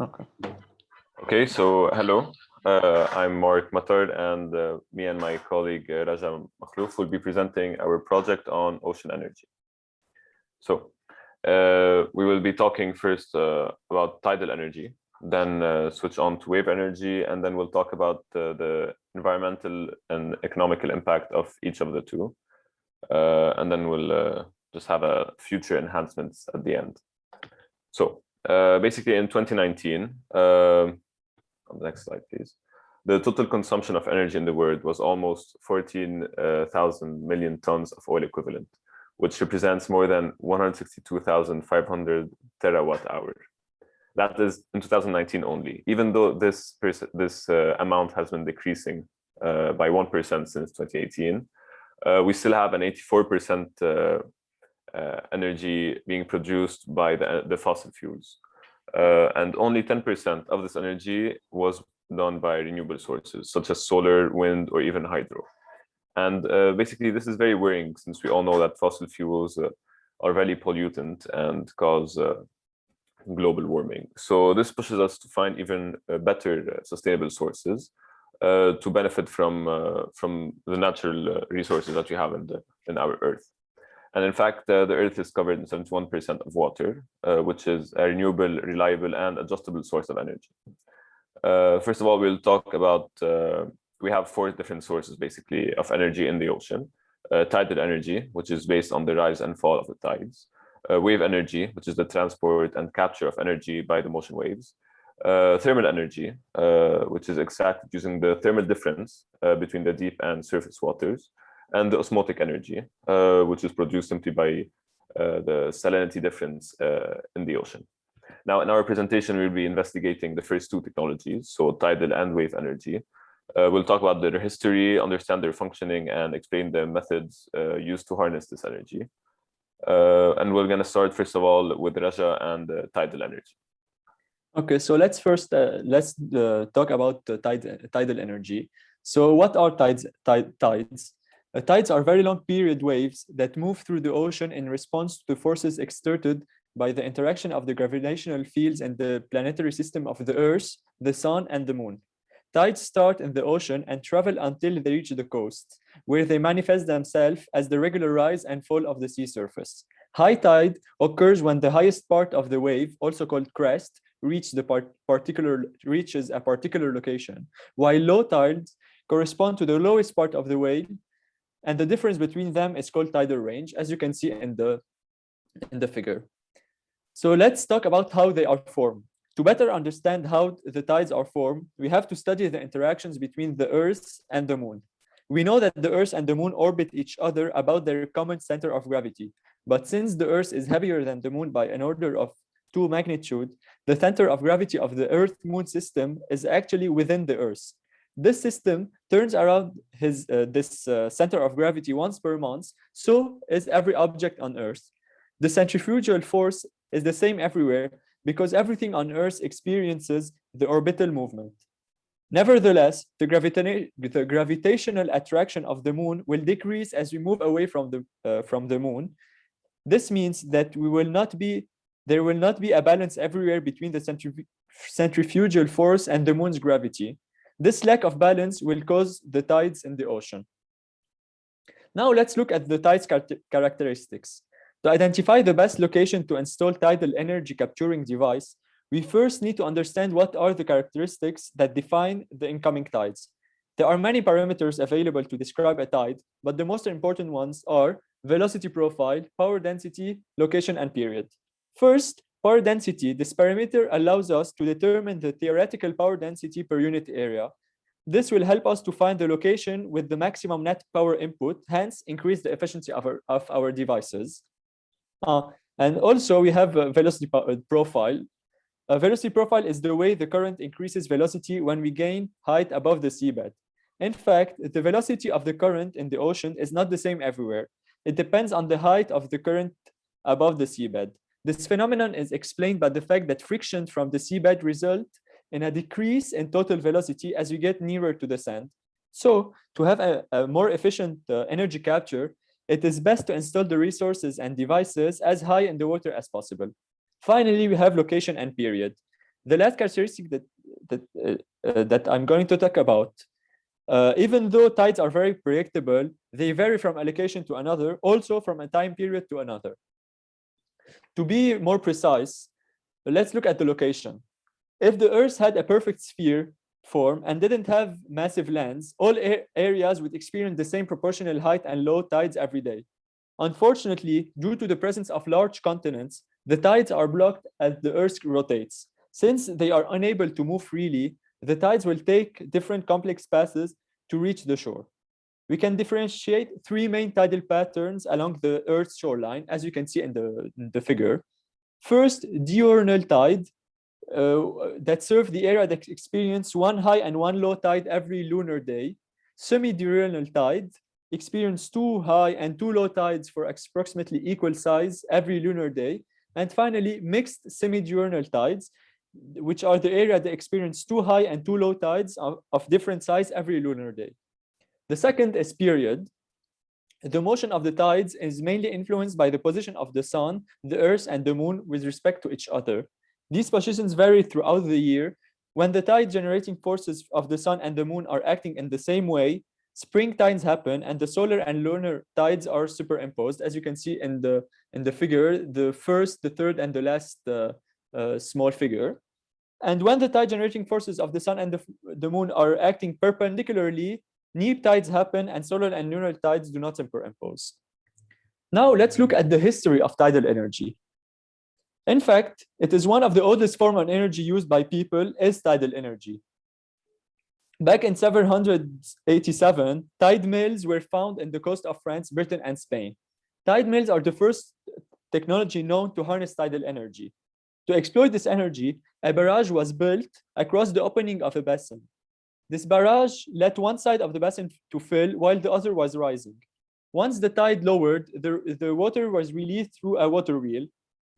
Okay. Okay, so hello, I'm Mark Matar, and me and my colleague Raja Makhlouf will be presenting our project on ocean energy. So we will be talking first about tidal energy, then switch on to wave energy, and then we'll talk about the environmental and economical impact of each of the two. And then we'll just have a future enhancements at the end. So basically in 2019, on the next slide, please. The total consumption of energy in the world was almost 14,000 million tons of oil equivalent, which represents more than 162,500 terawatt hour. That is in 2019 only, even though this amount has been decreasing by 1% since 2018. We still have an 84% energy being produced by the fossil fuels. And only 10% of this energy was done by renewable sources, such as solar, wind, or even hydro. And basically, this is very worrying since we all know that fossil fuels are very pollutant and cause global warming. So this pushes us to find even better sustainable sources to benefit from the natural resources that we have in our Earth. And in fact, the Earth is covered in 71% of water, which is a renewable, reliable, and adjustable source of energy. First of all, we'll talk about, we have 4 different sources, basically, of energy in the ocean. Tidal energy, which is based on the rise and fall of the tides. Wave energy, which is the transport and capture of energy by the motion waves. Thermal energy, which is extracted using the thermal difference between the deep and surface waters. And the osmotic energy, which is produced simply by the salinity difference in the ocean. Now, in our presentation, we'll be investigating the first 2 technologies, so tidal and wave energy. We'll talk about their history, understand their functioning, and explain the methods used to harness this energy. And we're going to start, first of all, with Raja and tidal energy. Okay, so let's first talk about the tidal energy. So what are tides? Tides are very long period waves that move through the ocean in response to forces exerted by the interaction of the gravitational fields and the planetary system of the Earth, the Sun, and the Moon. Tides start in the ocean and travel until they reach the coast, where they manifest themselves as the regular rise and fall of the sea surface. High tide occurs when the highest part of the wave, also called crest, reaches a particular location, while low tides correspond to the lowest part of the wave, and the difference between them is called tidal range, as you can see in the figure. So let's talk about how they are formed. To better understand how the tides are formed, we have to study the interactions between the Earth and the Moon. We know that the Earth and the Moon orbit each other about their common center of gravity. But since the Earth is heavier than the Moon by an order of 2 magnitude, the center of gravity of the Earth-Moon system is actually within the Earth. This system turns around this center of gravity once per month, so is every object on Earth. The centrifugal force is the same everywhere because everything on Earth experiences the orbital movement. Nevertheless, the gravitational attraction of the Moon will decrease as we move away from the Moon. This means that there will not be a balance everywhere between the centrifugal force and the Moon's gravity. This lack of balance will cause the tides in the ocean. Now let's look at the tides characteristics. To identify the best location to install tidal energy capturing device, we first need to understand what are the characteristics that define the incoming tides. There are many parameters available to describe a tide, but the most important ones are velocity profile, power density, location, and period. First, power density. This parameter allows us to determine the theoretical power density per unit area. This will help us to find the location with the maximum net power input, hence increase the efficiency of our devices. And also we have a velocity profile. A velocity profile is the way the current increases velocity when we gain height above the seabed. In fact, the velocity of the current in the ocean is not the same everywhere. It depends on the height of the current above the seabed. This phenomenon is explained by the fact that friction from the seabed result in a decrease in total velocity as we get nearer to the sand. So to have a more efficient energy capture, it is best to install the resources and devices as high in the water as possible. Finally, we have location and period. The last characteristic that I'm going to talk about, even though tides are very predictable, they vary from a location to another, also from a time period to another. To be more precise, let's look at the location. If the Earth had a perfect sphere form and didn't have massive lands, all areas would experience the same proportional height and low tides every day. Unfortunately, due to the presence of large continents, the tides are blocked as the Earth rotates. Since they are unable to move freely, the tides will take different complex paths to reach the shore. We can differentiate three main tidal patterns along the Earth's shoreline, as you can see in the figure. First, diurnal tide, that serve the area that experience one high and one low tide every lunar day. Semi-diurnal tide experience two high and two low tides for approximately equal size every lunar day. And finally, mixed semi-diurnal tides, which are the area that experience two high and two low tides of different size every lunar day. The second is period. The motion of the tides is mainly influenced by the position of the sun, the earth, and the moon with respect to each other. These positions vary throughout the year. When the tide generating forces of the sun and the moon are acting in the same way, spring tides happen and the solar and lunar tides are superimposed, as you can see in the figure, the first, the third, and the last small figure. And when the tide generating forces of the sun and the moon are acting perpendicularly, neap tides happen and solar and lunar tides do not superimpose. Now let's look at the history of tidal energy. In fact, it is one of the oldest forms of energy used by people is tidal energy. Back in 787, tide mills were found in the coast of France, Britain, and Spain. Tide mills are the first technology known to harness tidal energy. To exploit this energy, a barrage was built across the opening of a basin. This barrage let one side of the basin to fill while the other was rising. Once the tide lowered, the water was released through a water wheel.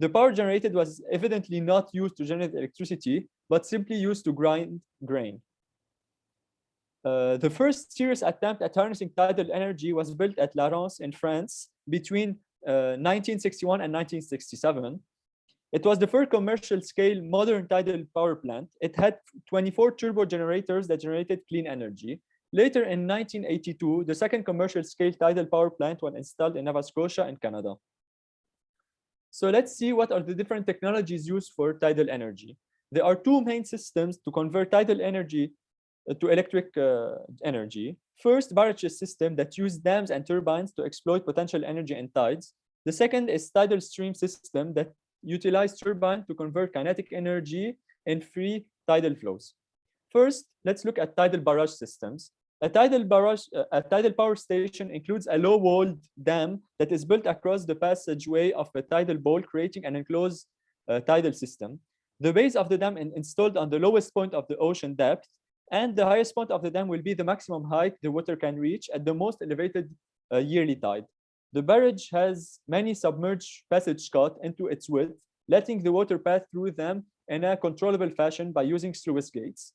The power generated was evidently not used to generate electricity, but simply used to grind grain. The first serious attempt at harnessing tidal energy was built at La Rance in France between 1961 and 1967. It was the first commercial scale modern tidal power plant. It had 24 turbo generators that generated clean energy. Later in 1982, the second commercial scale tidal power plant was installed in Nova Scotia in Canada. So let's see what are the different technologies used for tidal energy. There are two main systems to convert tidal energy to electric energy. First, barrage system that use dams and turbines to exploit potential energy in tides. The second is tidal stream system that utilize turbine to convert kinetic energy in free tidal flows. First, let's look at tidal barrage systems. A tidal power station includes a low-walled dam that is built across the passageway of a tidal bowl, creating an enclosed tidal system. The base of the dam is installed on the lowest point of the ocean depth, and the highest point of the dam will be the maximum height the water can reach at the most elevated yearly tide. The barrage has many submerged passage cut into its width, letting the water pass through them in a controllable fashion by using sluice gates.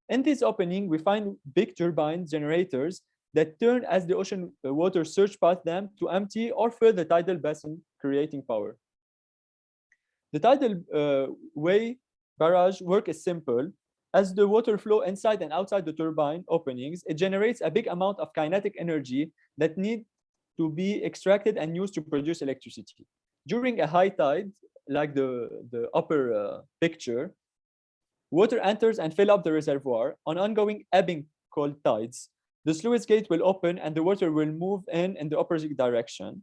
In this opening, we find big turbine generators that turn as the ocean water surge past them to empty or fill the tidal basin, creating power. The tidal way barrage work is simple. As the water flow inside and outside the turbine openings, it generates a big amount of kinetic energy that need to be extracted and used to produce electricity. During a high tide, like the upper picture, water enters and fill up the reservoir. On ongoing ebbing called tides, the sluice gate will open and the water will move in the opposite direction.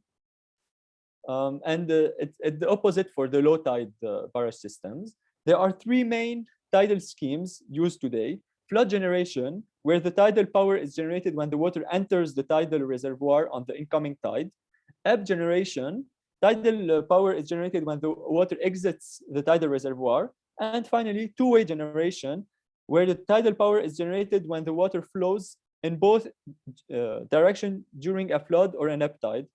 It's the opposite for the low tide barrage systems. There are three main tidal schemes used today. Flood generation, where the tidal power is generated when the water enters the tidal reservoir on the incoming tide. Ebb generation, tidal power is generated when the water exits the tidal reservoir. And finally, two-way generation, where the tidal power is generated when the water flows in both directions during a flood or an ebb tide.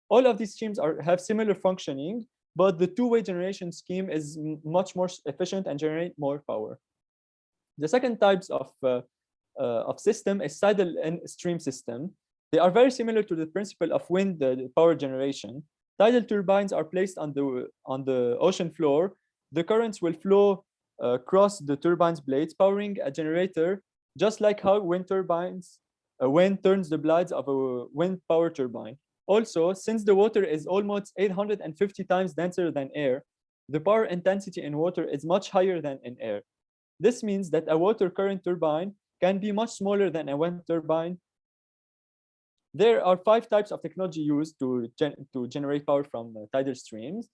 All of these schemes have similar functioning, but the two-way generation scheme is much more efficient and generate more power. The second types of system is tidal and stream system. They are very similar to the principle of wind power generation. Tidal turbines are placed on the ocean floor. The currents will flow cross the turbine's blades, powering a generator, just like how wind turns the blades of a wind power turbine. Also, since the water is almost 850 times denser than air, the power intensity in water is much higher than in air. This means that a water current turbine can be much smaller than a wind turbine. There are 5 types of technology used to generate power from tidal streams,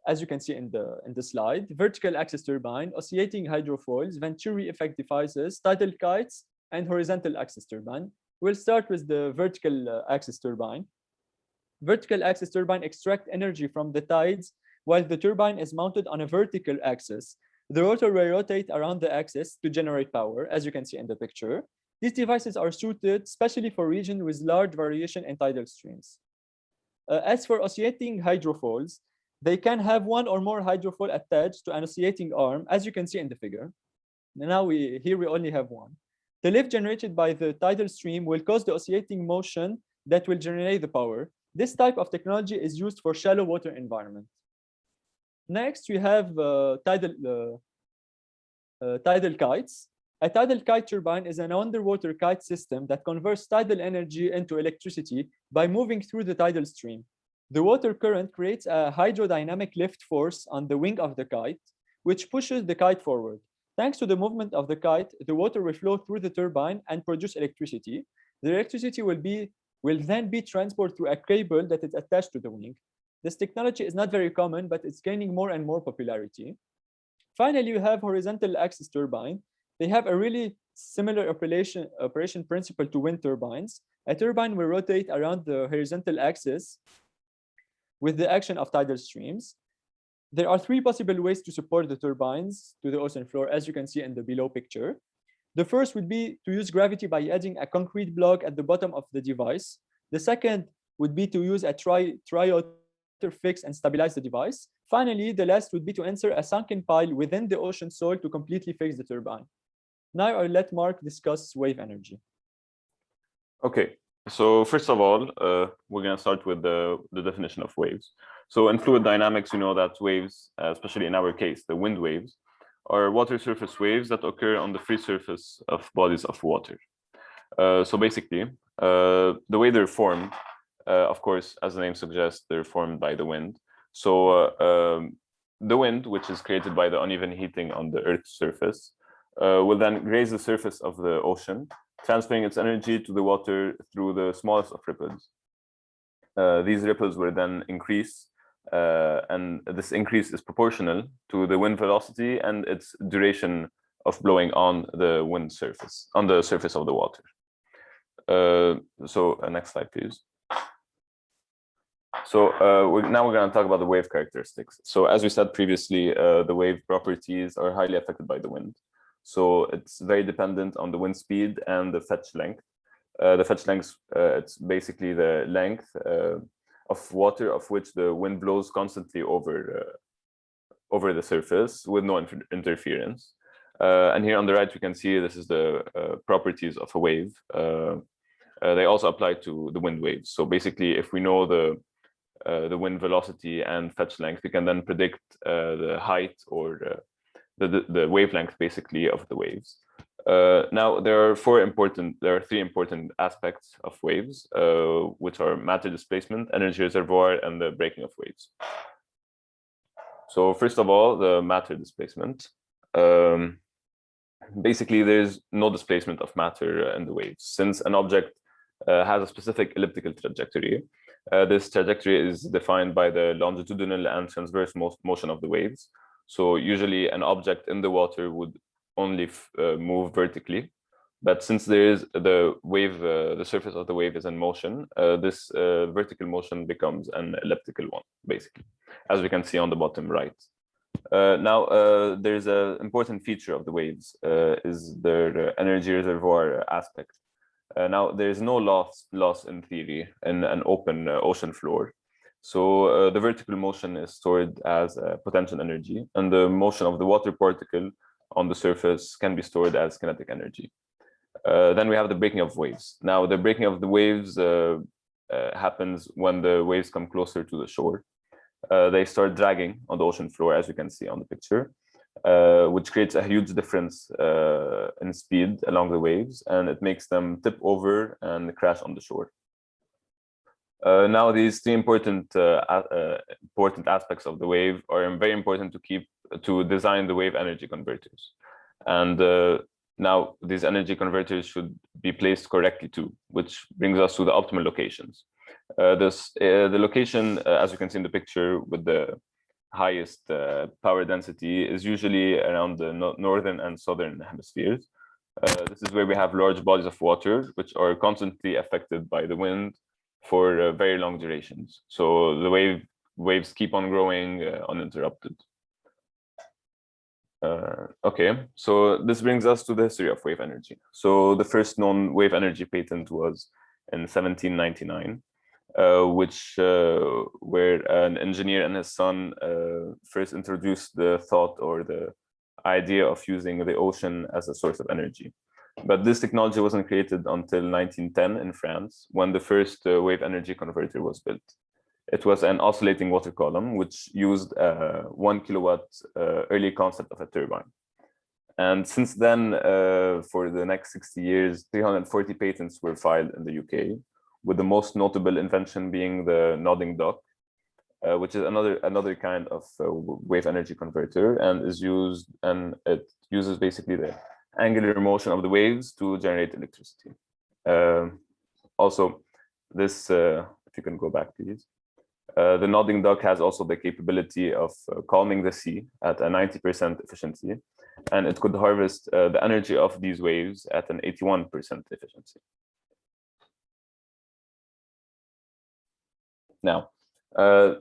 as you can see in the slide: vertical axis turbine, oscillating hydrofoils, Venturi effect devices, tidal kites, and horizontal axis turbine. We'll start with the vertical axis turbine. Vertical axis turbine extract energy from the tides while the turbine is mounted on a vertical axis. The rotor will rotate around the axis to generate power, as you can see in the picture. These devices are suited especially for regions with large variation in tidal streams. As for oscillating hydrofoils, they can have one or more hydrofoil attached to an oscillating arm, as you can see in the figure. Now here we only have one. The lift generated by the tidal stream will cause the oscillating motion that will generate the power. This type of technology is used for shallow water environment. Next, we have tidal kites. A tidal kite turbine is an underwater kite system that converts tidal energy into electricity by moving through the tidal stream. The water current creates a hydrodynamic lift force on the wing of the kite, which pushes the kite forward. Thanks to the movement of the kite, the water will flow through the turbine and produce electricity. The electricity will then be transported through a cable that is attached to the wing. This technology is not very common, but it's gaining more and more popularity. Finally, you have horizontal axis turbine. They have a really similar operation principle to wind turbines. A turbine will rotate around the horizontal axis with the action of tidal streams. There are 3 possible ways to support the turbines to the ocean floor, as you can see in the below picture. The first would be to use gravity by adding a concrete block at the bottom of the device. The second would be to use a tri-rotor fix and stabilize the device. Finally, the last would be to insert a sunken pile within the ocean soil to completely fix the turbine. Now I'll let Mark discuss wave energy. Okay, so first of all, we're going to start with the definition of waves. So in fluid dynamics, you know that waves, especially in our case, the wind waves, are water surface waves that occur on the free surface of bodies of water. So basically, the way they're formed, of course, as the name suggests, they're formed by the wind. So the wind, which is created by the uneven heating on the Earth's surface, will then graze the surface of the ocean, transferring its energy to the water through the smallest of ripples. These ripples will then increase, and this increase is proportional to the wind velocity and its duration of blowing on the wind surface, on the surface of the water. So next slide, please. So now we're going to talk about the wave characteristics. So as we said previously, the wave properties are highly affected by the wind. So it's very dependent on the wind speed and the fetch length. The fetch length, it's basically the length of water of which the wind blows constantly over the surface with no interference. And here on the right, we can see this is the properties of a wave. They also apply to the wind waves. So basically, if we know the wind velocity and fetch length, we can then predict the height or the wavelength, basically, of the waves. Now, there are 3 important aspects of waves, which are matter displacement, energy reservoir, and the breaking of waves. So first of all, the matter displacement. Basically, there's no displacement of matter in the waves. Since an object has a specific elliptical trajectory, this trajectory is defined by the longitudinal and transverse motion of the waves. So usually an object in the water would only move vertically, but since there is the wave, the surface of the wave is in motion, this vertical motion becomes an elliptical one, basically, as we can see on the bottom right. Now, there's an important feature of the waves, is their energy reservoir aspect. Now, there's no loss in theory in an open ocean floor. So the vertical motion is stored as potential energy, and the motion of the water particle on the surface can be stored as kinetic energy. Then we have the breaking of waves. Now, the breaking of the waves happens when the waves come closer to the shore. They start dragging on the ocean floor, as you can see on the picture. which creates a huge difference in speed along the waves, and it makes them tip over and crash on the shore. Now, these three important aspects of the wave are very important to design the wave energy converters. And now these energy converters should be placed correctly too, which brings us to the optimal locations. The location, as you can see in the picture, with the highest power density is usually around the northern and southern hemispheres. This is where we have large bodies of water, which are constantly affected by the wind for very long durations. So the waves keep on growing uninterrupted. Okay, so this brings us to the history of wave energy. So the first known wave energy patent was in 1799, where an engineer and his son first introduced the thought or the idea of using the ocean as a source of energy. But this technology wasn't created until 1910 in France, when the first wave energy converter was built. It was an oscillating water column, which used a 1 kilowatt early concept of a turbine. And since then, for the next 60 years, 340 patents were filed in the UK, with the most notable invention being the nodding dock, which is another kind of wave energy converter, and it uses basically the angular motion of the waves to generate electricity. Also, this, if you can go back, please. The nodding dock has also the capability of calming the sea at a 90% efficiency, and it could harvest the energy of these waves at an 81% efficiency. Now, we're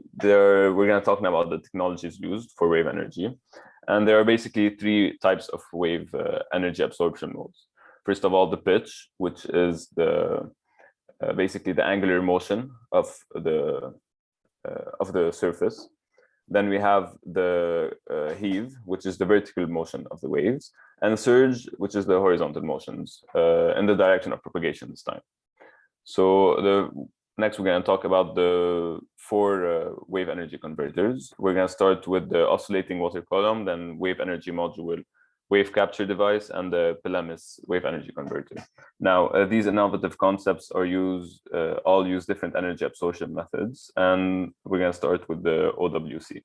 going to talk now about the technologies used for wave energy. And there are basically three types of wave energy absorption modes. First of all, the pitch, which is basically the angular motion of the surface. Then we have the heave, which is the vertical motion of the waves, and surge, which is the horizontal motions in the direction of propagation this time. So next, we're going to talk about the four wave energy converters. We're going to start with the oscillating water column, then wave energy module, wave capture device, and the PLEMIS wave energy converter. Now, these innovative concepts are all use different energy absorption methods, and we're going to start with the OWC.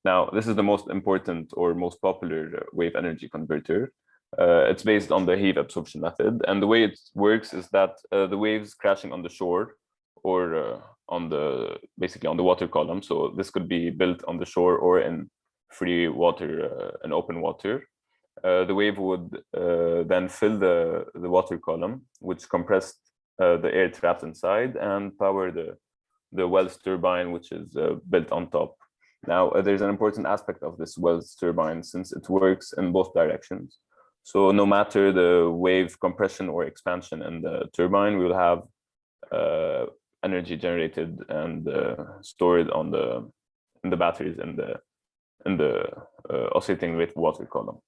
Now, this is the most important or most popular wave energy converter. It's based on the heave absorption method, and the way it works is that the waves crashing on the shore or basically on the water column. So this could be built on the shore or in free water, in open water. The wave would then fill the water column, which compressed the air trapped inside, and power the Wells turbine, which is built on top. Now, there's an important aspect of this Wells turbine since it works in both directions. So no matter the wave compression or expansion in the turbine, we will have energy generated and stored in the batteries in the oscillating wave water column.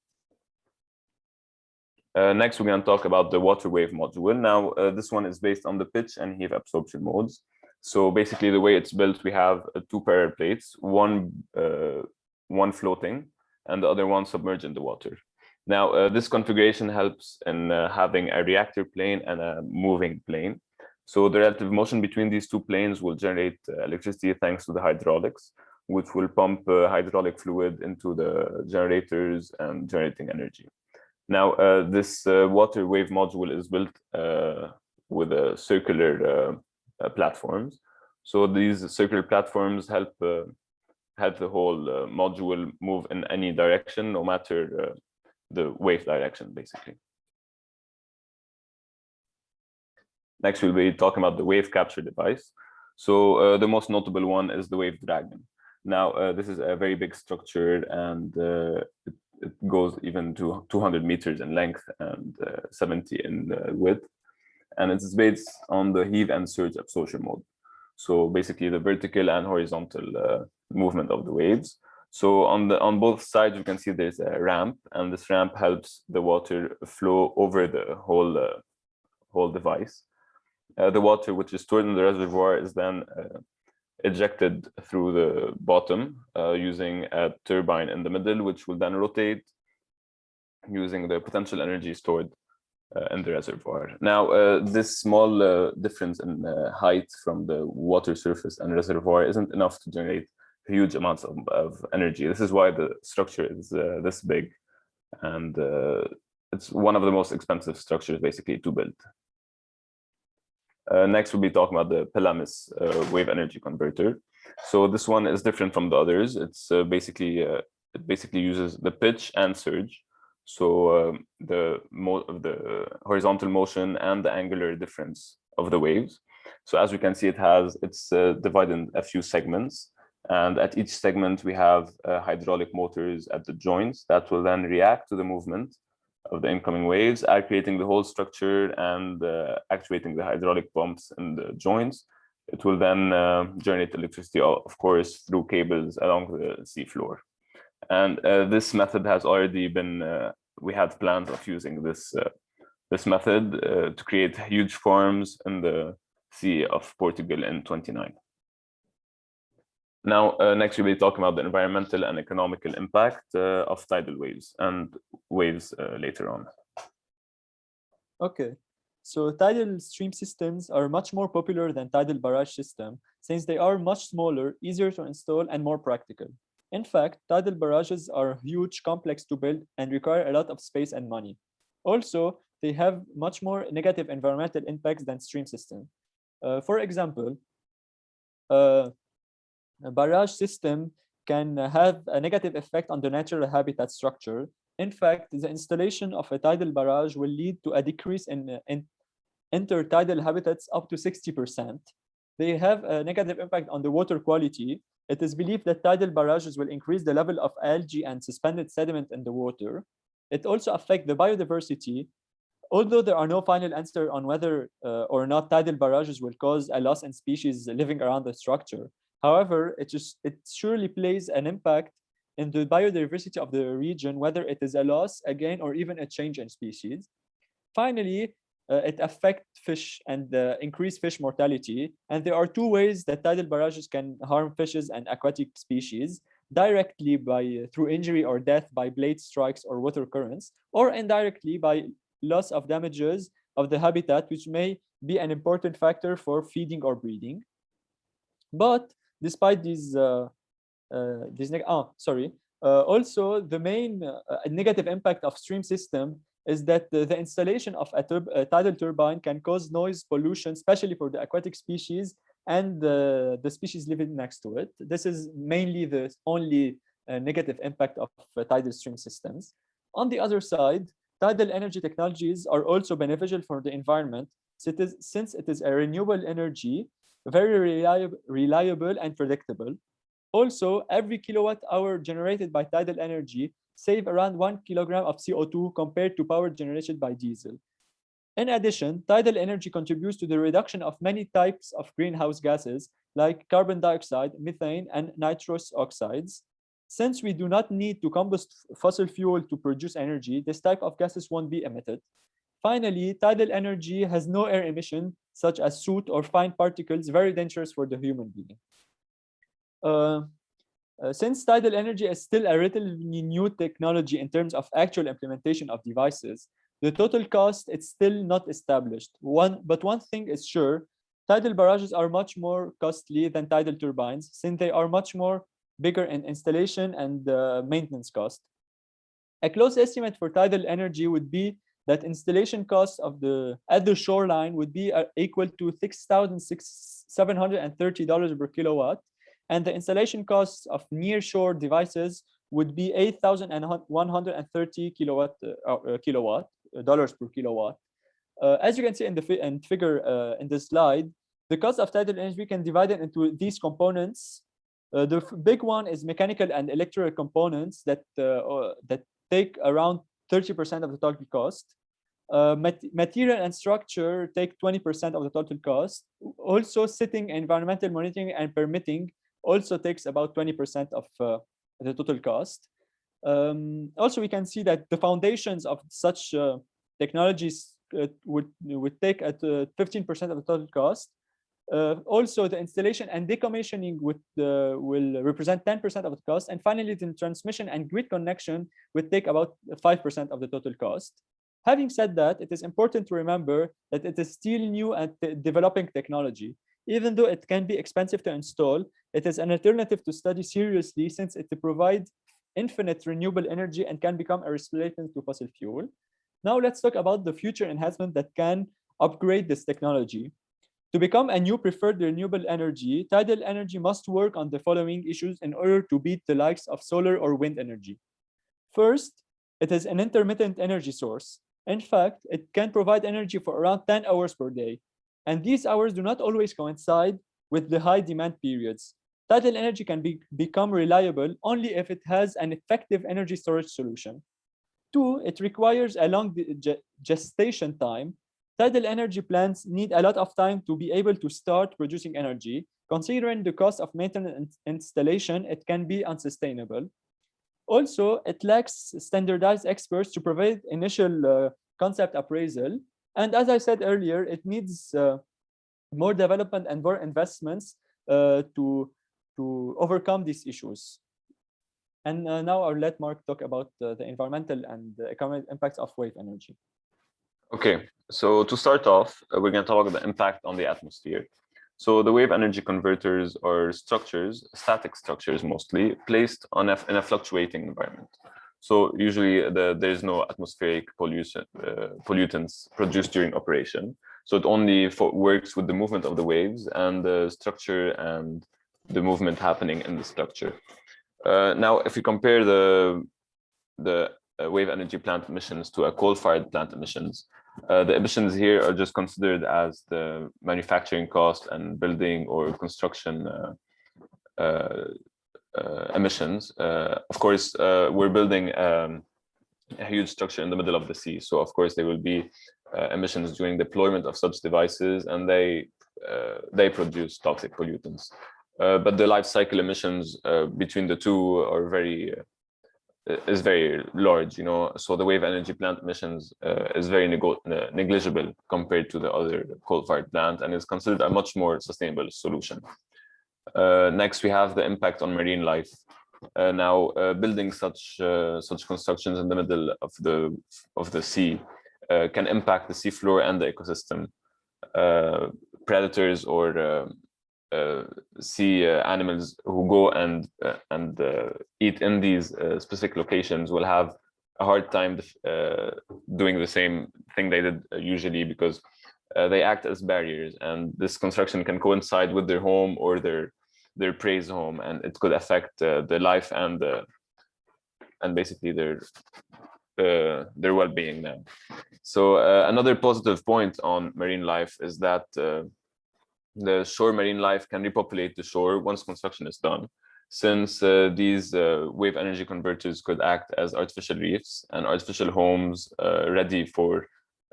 Next, we're going to talk about the water wave module. Now, this one is based on the pitch and heave absorption modes. So basically, the way it's built, we have two parallel plates, one floating and the other one submerged in the water. Now, this configuration helps in having a reactor plane and a moving plane. So the relative motion between these two planes will generate electricity thanks to the hydraulics, which will pump hydraulic fluid into the generators and generating energy. Now, this water wave module is built with circular platforms. So these circular platforms help the whole module move in any direction, no matter the wave direction, basically. Next, we'll be talking about the wave capture device. So the most notable one is the Wave Dragon. Now, this is a very big structure, and it goes even to 200 meters in length and 70 in width. And it's based on the heave and surge absorption mode. So basically the vertical and horizontal movement of the waves. So on both sides, you can see there's a ramp, and this ramp helps the water flow over the whole device. The water which is stored in the reservoir is then ejected through the bottom using a turbine in the middle, which will then rotate using the potential energy stored in the reservoir. Now, this small difference in height from the water surface and reservoir isn't enough to generate huge amounts of energy. This is why the structure is this big, and it's one of the most expensive structures basically to build. Next, we'll be talking about the Pelamis wave energy converter. So this one is different from the others. It's it basically uses the pitch and surge. So the horizontal motion and the angular difference of the waves. So as we can see, it's divided in a few segments. And at each segment, we have hydraulic motors at the joints that will then react to the movement of the incoming waves, creating the whole structure and actuating the hydraulic pumps in the joints. It will then generate electricity, of course, through cables along the seafloor. And this method has already been, we had plans of using this method to create huge farms in the Sea of Portugal in 2029. Now, next we'll be talking about the environmental and economical impact of tidal waves and waves later on. Okay, so tidal stream systems are much more popular than tidal barrage system since they are much smaller, easier to install, and more practical. In fact, tidal barrages are huge, complex to build, and require a lot of space and money. Also, they have much more negative environmental impacts than stream systems. For example, a barrage system can have a negative effect on the natural habitat structure. In fact, the installation of a tidal barrage will lead to a decrease in intertidal habitats up to 60%. They have a negative impact on the water quality. It is believed that tidal barrages will increase the level of algae and suspended sediment in the water. It also affects the biodiversity. Although there are no final answers on whether or not tidal barrages will cause a loss in species living around the structure. However, it surely plays an impact in the biodiversity of the region, whether it is a loss, a gain, or even a change in species. Finally, it affects fish and increase fish mortality. And there are two ways that tidal barrages can harm fishes and aquatic species: directly through injury or death by blade strikes or water currents, or indirectly by loss of damages of the habitat, which may be an important factor for feeding or breeding. But despite also the main negative impact of stream system is that the installation of a tidal turbine can cause noise pollution, especially for the aquatic species and the species living next to it. This is mainly the only negative impact of tidal stream systems. On the other side, tidal energy technologies are also beneficial for the environment, since it is a renewable energy, very reliable and predictable. Also, every kilowatt hour generated by tidal energy save around 1 kilogram of CO2 compared to power generated by diesel. In addition, tidal energy contributes to the reduction of many types of greenhouse gases like carbon dioxide, methane, and nitrous oxides. Since we do not need to combust fossil fuel to produce energy, this type of gases won't be emitted. Finally, tidal energy has no air emission, such as soot or fine particles, very dangerous for the human being. Since tidal energy is still a relatively new technology in terms of actual implementation of devices, the total cost is still not established. But one thing is sure, tidal barrages are much more costly than tidal turbines, since they are much more bigger in installation and maintenance cost. A close estimate for tidal energy would be that installation costs at the shoreline would be equal to $6,730 per kilowatt, and the installation costs of near-shore devices would be $8,130 dollars per kilowatt. As you can see in the figure in the slide, the cost of tidal energy, we can divide it into these components. The big one is mechanical and electrical components that take around 30% of the total cost. Material and structure take 20% of the total cost. Also, setting, environmental monitoring, and permitting also takes about 20% of the total cost. Also, we can see that the foundations of such technologies would take at 15% of the total cost. Also, the installation and decommissioning will represent 10% of the cost. And finally, the transmission and grid connection would take about 5% of the total cost. Having said that, it is important to remember that it is still new and developing technology. Even though it can be expensive to install, it is an alternative to study seriously since it provides infinite renewable energy and can become a replacement to fossil fuel. Now let's talk about the future enhancement that can upgrade this technology. To become a new preferred renewable energy, tidal energy must work on the following issues in order to beat the likes of solar or wind energy. First, it is an intermittent energy source. In fact, it can provide energy for around 10 hours per day. And these hours do not always coincide with the high demand periods. Tidal energy can become reliable only if it has an effective energy storage solution. Two, it requires a long gestation time. Tidal energy plants need a lot of time to be able to start producing energy. Considering the cost of maintenance and installation, it can be unsustainable. Also, it lacks standardized experts to provide initial concept appraisal. And as I said earlier, it needs more development and more investments to overcome these issues. And now I'll let Mark talk about the environmental and the economic impacts of wave energy. Okay, so to start off, we're going to talk about the impact on the atmosphere. So the wave energy converters are structures, static structures mostly, placed in a fluctuating environment. So usually there's no atmospheric pollutants produced during operation. So it only works with the movement of the waves and the structure and the movement happening in the structure. Now, if you compare the wave energy plant emissions to a coal-fired plant emissions, the emissions here are just considered as the manufacturing cost and building or construction emissions. Of course, we're building a huge structure in the middle of the sea. So of course, there will be emissions during deployment of such devices, and they produce toxic pollutants. But the life cycle emissions between the two are very large, you know. So the wave energy plant emissions is very negligible compared to the other coal-fired plant, and is considered a much more sustainable solution. Next, we have the impact on marine life. Now, building such constructions in the middle of the sea can impact the seafloor and the ecosystem. Predators or sea animals who go and eat in these specific locations will have a hard time doing the same thing they did usually, because they act as barriers, and this construction can coincide with their home or their prey's home, and it could affect their life and basically their well-being now. So another positive point on marine life is that the shore marine life can repopulate the shore once construction is done, since these wave energy converters could act as artificial reefs and artificial homes ready for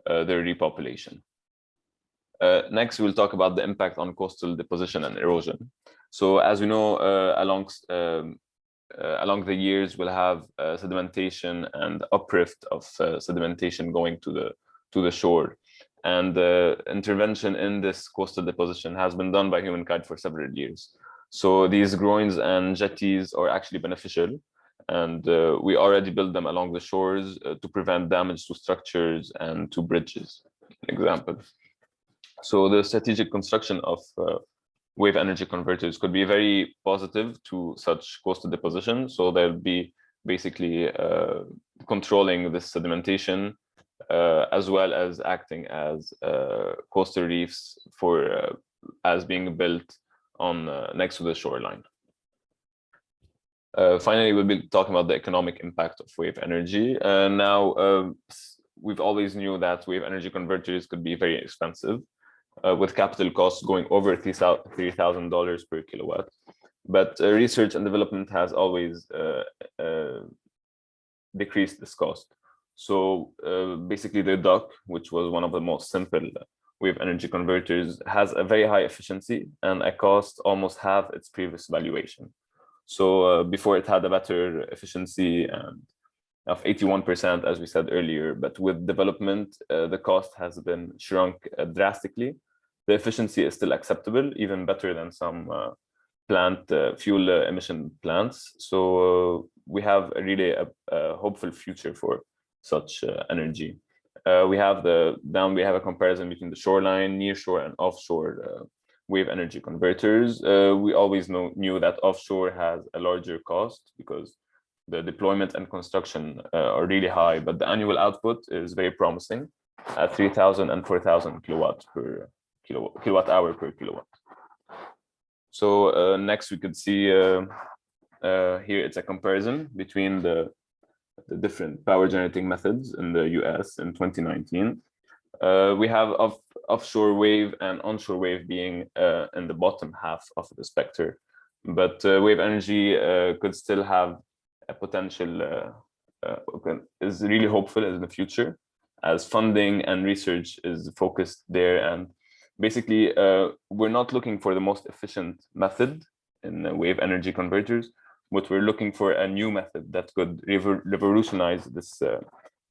their repopulation. Next, we'll talk about the impact on coastal deposition and erosion. So as we know, along the years, we'll have sedimentation and uprift of sedimentation going to the shore. And the intervention in this coastal deposition has been done by humankind for several years. So these groins and jetties are actually beneficial, and we already build them along the shores to prevent damage to structures and to bridges, example. So the strategic construction of wave energy converters could be very positive to such coastal deposition. So they'll be basically controlling this sedimentation, as well as acting as coastal reefs as being built on next to the shoreline. Finally, we'll be talking about the economic impact of wave energy. Now, we've always knew that wave energy converters could be very expensive, with capital costs going over $3,000 per kilowatt. But research and development has always decreased this cost. So basically the DUC, which was one of the most simple wave energy converters, has a very high efficiency and a cost almost half its previous valuation. So before it had a better efficiency of 81%, as we said earlier, but with development, the cost has been shrunk drastically. the efficiency is still acceptable, even better than some plant fuel emission plants. So we have really a hopeful future for such energy. We have a comparison between the shoreline, nearshore, and offshore wave energy converters. We always knew that offshore has a larger cost because the deployment and construction are really high, but the annual output is very promising at 3,000 and 4,000 kilowatt hour per kilowatt. So next we could see here it's a comparison between the different power generating methods in the US in 2019. We have offshore wave and onshore wave being in the bottom half of the spectrum, but wave energy could still have a potential, is really hopeful in the future, as funding and research is focused there. And basically, we're not looking for the most efficient method in wave energy converters, but we're looking for a new method that could revolutionize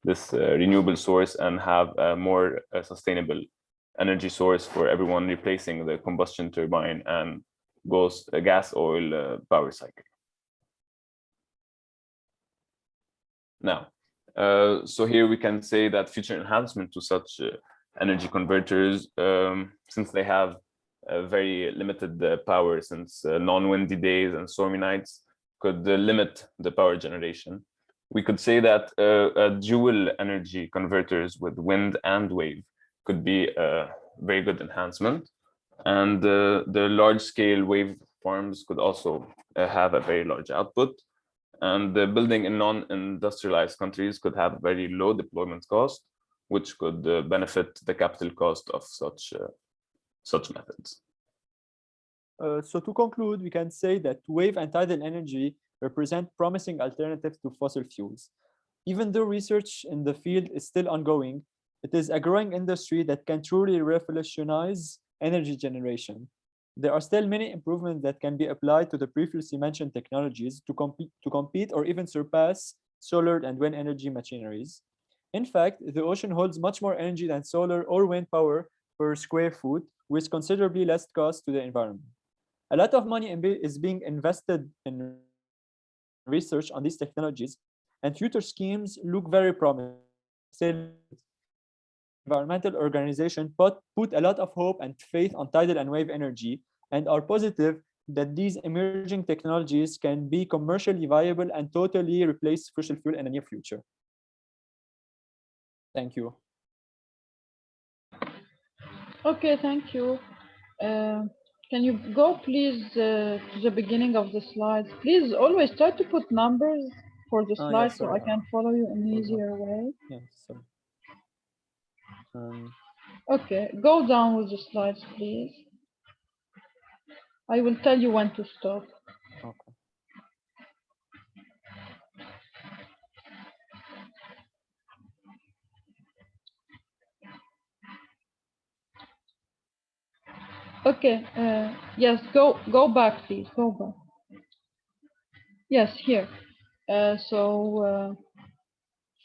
this renewable source and have a more sustainable energy source for everyone, replacing the combustion turbine and gas oil power cycle. Now, so here we can say that future enhancement to such energy converters, since they have very limited power, since non-windy days and stormy nights could limit the power generation. We could say that dual energy converters with wind and wave could be a very good enhancement. And the large-scale wave farms could also have a very large output. And the building in non-industrialized countries could have very low deployment cost, which could benefit the capital cost of such methods. So to conclude, we can say that wave and tidal energy represent promising alternatives to fossil fuels. Even though research in the field is still ongoing, it is a growing industry that can truly revolutionize energy generation. There are still many improvements that can be applied to the previously mentioned technologies to compete or even surpass solar and wind energy machineries. In fact, the ocean holds much more energy than solar or wind power per square foot, with considerably less cost to the environment. A lot of money is being invested in research on these technologies, and future schemes look very promising. Environmental organizations put a lot of hope and faith on tidal and wave energy and are positive that these emerging technologies can be commercially viable and totally replace fossil fuel in the near future. Thank you. Okay, thank you. Can you go, please, to the beginning of the slides? Please always try to put numbers for the slides so I can follow you in an easier way. Yeah, sorry. Okay, go down with the slides, please. I will tell you when to stop. Okay. Okay, yes, go back, please, go back. Yes, here.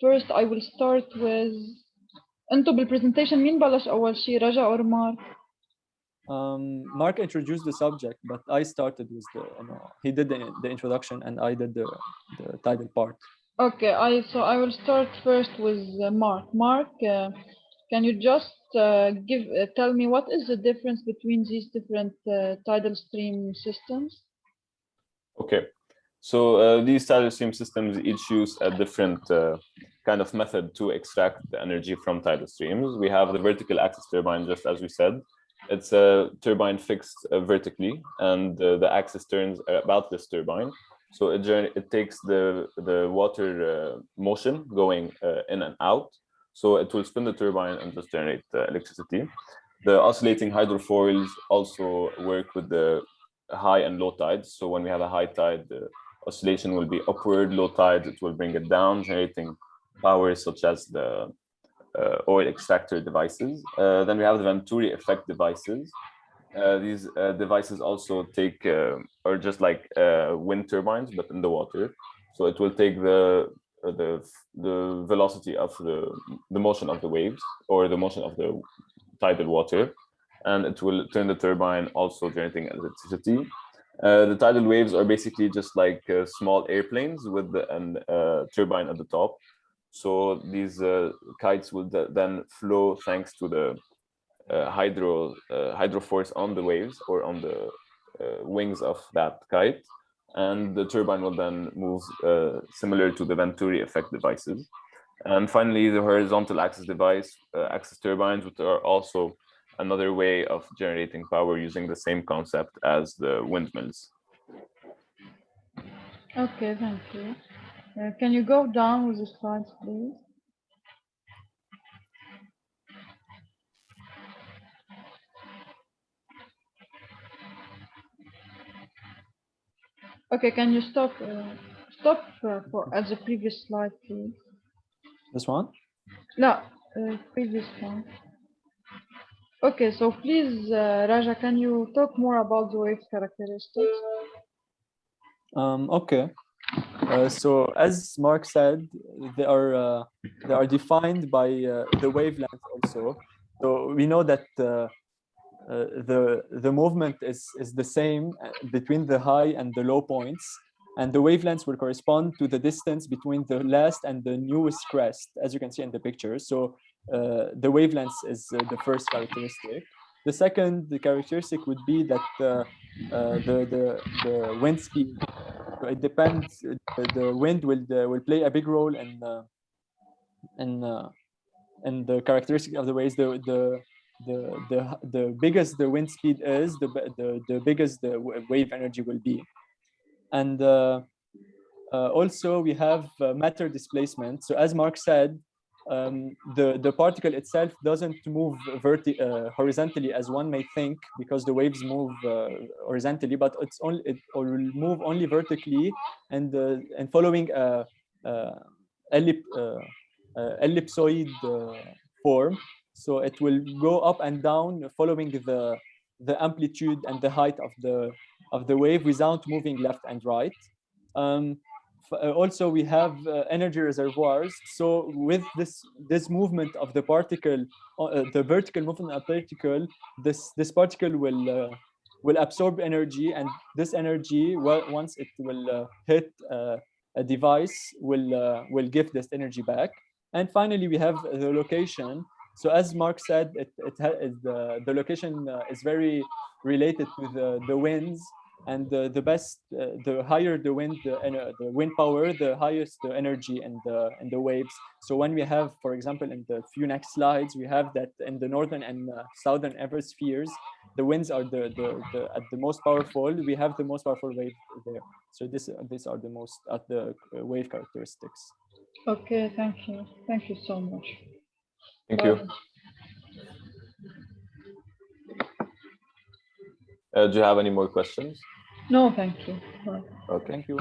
First I will start with انتو بالpresentation مين بلش أول شيء رجا or Mark? Mark introduced the subject, but I started with he did the introduction and I did the title part. Okay, so I will start first with Mark. Mark, can you just tell me what is the difference between these different tidal stream systems? Okay, so these tidal stream systems each use a different kind of method to extract the energy from tidal streams. We have the vertical axis turbine, just as we said. It's a turbine fixed vertically, and the axis turns about this turbine. So it takes the water motion going in and out. So it will spin the turbine and just generate electricity. The oscillating hydrofoils also work with the high and low tides. So when we have a high tide, the oscillation will be upward. Low tide, it will bring it down, generating powers such as the oil extractor devices. Then we have the Venturi effect devices. These devices also take, are just like wind turbines, but in the water. So it will take the velocity of the motion of the waves or the motion of the tidal water, and it will turn the turbine, also generating electricity. The tidal waves are basically just like small airplanes with a turbine at the top. So these kites will then flow thanks to the hydro force on the waves or on the wings of that kite, and the turbine will then move similar to the Venturi effect devices. And finally, the horizontal axis axis turbines, which are also another way of generating power using the same concept as the windmills. Okay, thank you. Can you go down with the slides, please? Okay, can you stop at the previous slide, please? This one? No, previous one. Okay, so please, Raja, can you talk more about the wave characteristics? Okay. So as Mark said, they are defined by the wavelength also. So we know that the movement is the same between the high and the low points, and the wavelengths will correspond to the distance between the last and the newest crest, as you can see in the picture. So the wavelengths is the first characteristic. The second characteristic would be that the wind speed. So it depends. The wind will play a big role in the characteristic of the waves. The biggest the wind speed is, the biggest the wave energy will be. And also we have matter displacement. So as Mark said, the particle itself doesn't move horizontally as one may think, because the waves move horizontally, but it will move only vertically and following a ellipsoid form. So it will go up and down following the amplitude and the height of the wave without moving left and right. Also, we have energy reservoirs. So with this movement of the particle, the vertical movement of particle, this particle will absorb energy, and this energy, once it will hit a device, will give this energy back. And finally, we have the location. So as Mark said, the location is very related to the winds, and the higher the wind power, the highest the energy and the waves. So when we have, for example, in the few next slides, we have that in the northern and southern hemispheres, the winds are at the most powerful. We have the most powerful wave there. So these are the most at the wave characteristics. Okay, thank you. Thank you so much. Thank you. Do you have any more questions? No, thank you. Bye. Okay. Thank you.